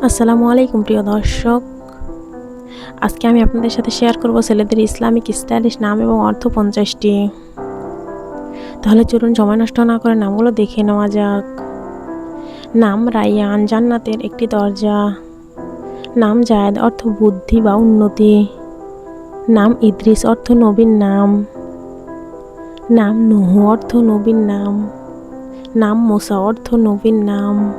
আসসালামু আলাইকুম প্রিয় দর্শক। আজকে আমি আপনাদের সাথে শেয়ার করব ছেলেদের ইসলামিক স্টাইলিশ নাম এবং অর্থ 50টি। তাহলে চলুন সময় নষ্ট না করে নামগুলো দেখে নেওয়া যাক। নাম রাইয়ান, জান্নাতের একটি দরজা। নাম জায়েদ, অর্থ বুদ্ধি বা উন্নতি। নাম ইদ্রিস, অর্থ নবীন নাম। নাম নুহ, অর্থ নবীন নাম। নাম মুসা, অর্থ নবীন নাম।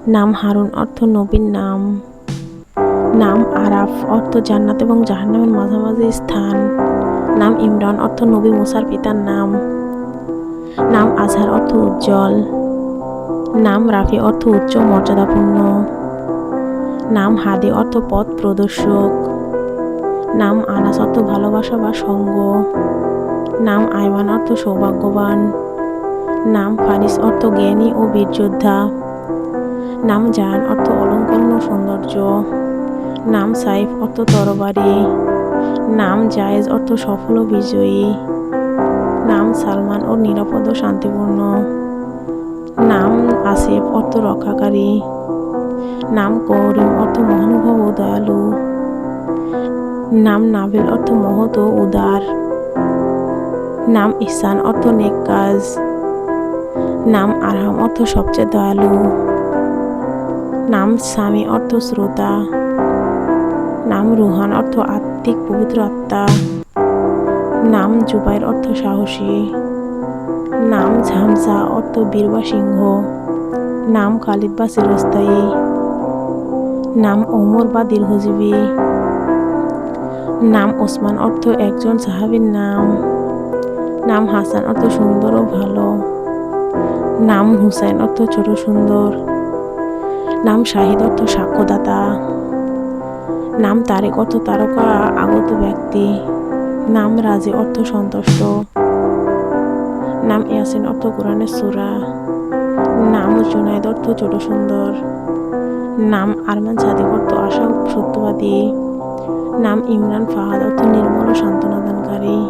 নাম হারুন, অর্থ নবীন নাম। নাম আরাফ, অর্থ জান্নাত এবং জাহান্নামের মাঝামাঝি স্থান। নাম ইমরান, অর্থ নবী মুসার পিতার নাম। নাম আজহার, অর্থ উজ্জ্বল। নাম রাফি, অর্থ উচ্চ মর্যাদাপূর্ণ। নাম হাদি, অর্থ পথ প্রদর্শক। নাম আনাস, অর্থ ভালোবাসা বা সঙ্গ। নাম আইমান, অর্থ সৌভাগ্যবান। নাম ফারিস, অর্থ জ্ঞানী ও বীরযোদ্ধা। নাম জায়ান, অর্থ অলঙ্করণ ও সৌন্দর্য। নাম সাইফ, অর্থ তরবারি। নাম জায়েজ, অর্থ সফল ও বিজয়ী। নাম সালমান, ও নিরাপদ ও শান্তিপূর্ণ। নাম আসিফ, অর্থ রক্ষাকারী। নাম করিম, অর্থ মহানুভব ও দয়ালু। নাম নাবিল, অর্থ মহৎ ও উদার। নাম ইহসান, অর্থ নেক কাজ। নাম আরহাম, অর্থ সবচেয়ে দয়ালু। নাম সামি, অর্থ শ্রোতা। নাম রুহান, অর্থ আত্মিক পবিত্র আত্মা। নাম জুবাইর, অর্থ সাহসী। নাম ঝামসা, অর্থ বীর বা সিংহ। নাম খালিদ বা চিরস্থায়ী। নাম ওমর বা দীর্ঘজীবী। নাম ওসমান, অর্থ একজন সাহাবীর নাম। নাম হাসান, অর্থ সুন্দর ও ভালো। নাম হুসাইন, অর্থ ছোট সুন্দর। নাম শাহিদ, অর্থ সাক্ষ্যদাতা। নাম তারেক, অর্থ তারকা আগত ব্যক্তি। নাম রাজি, অর্থ সন্তুষ্ট। নাম ইয়াসিন, অর্থ কোরআনের সূরা। নাম জুনায়েদ, অর্থ ছোট সুন্দর। নাম আরমান সাদিক, অর্থ আশা সত্যবাদী। নাম ইমরান ফাহাদ, অর্থ নির্মল ও সান্ত্বনাদানকারী।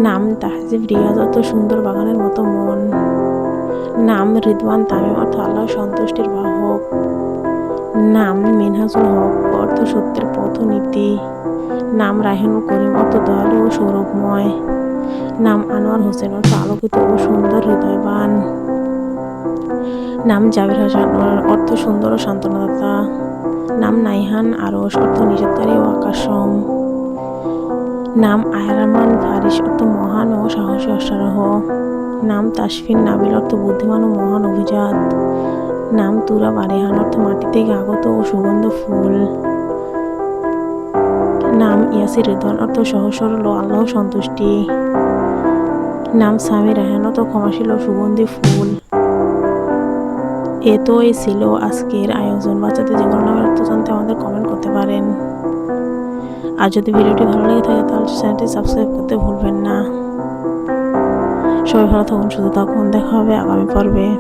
নাম তাহজিব রিয়াজ, অর্থ সুন্দর বাগানের মতো মন। নাম রিদওয়ান তামিম, অর্থ আল্লাহর সন্তুষ্টির বাহক। নাম মিনহাজুল হক, অর্থ সত্যের পথ ও নীতি। নাম রায়হানুল করিম, অর্থ দয়ালু ও সৌরভময়। নাম আনোয়ার হোসেন, অর্থ আলোকিত ও সুন্দর হৃদয়বান। নাম জাবির হাসান, অর্থ সুন্দর ও সান্ত্বনাদাতা। নাম নাইহান আরশ, অর্থ নিষেধকারী ও আকাশম। নাম আয়রামান ফারিস, অর্থ মহান ও সাহসী অশ্বারোহ। নাম তাসফিন নাবিল, অর্থ বুদ্ধিমান ও মহান অভিজাত। নাম তুরাব আরিহান, অর্থ মাটি থেকে আগত ও সুগন্ধ ফুল। নাম ইয়াসির রিদওয়ান, অর্থ সহজ সরল ও আল্লাহ সন্তুষ্টি। নাম সামি রায়হান, অর্থ ক্ষমাশীল ও সুগন্ধি ফুল। এতই ছিল আজকের আয়োজন। বাচ্চাদের যে কোনো নামের অর্থ জানতে আমাদের কমেন্ট করতে পারেন। আর যদি ভিডিওটি ভালো লেগে থাকে তাহলে চ্যানেলটি সাবস্ক্রাইব করতে ভুলবেন না। সবাই ভালো থাকুন, সুস্থ থাকুন, দেখা হবে আগামী পর্বে।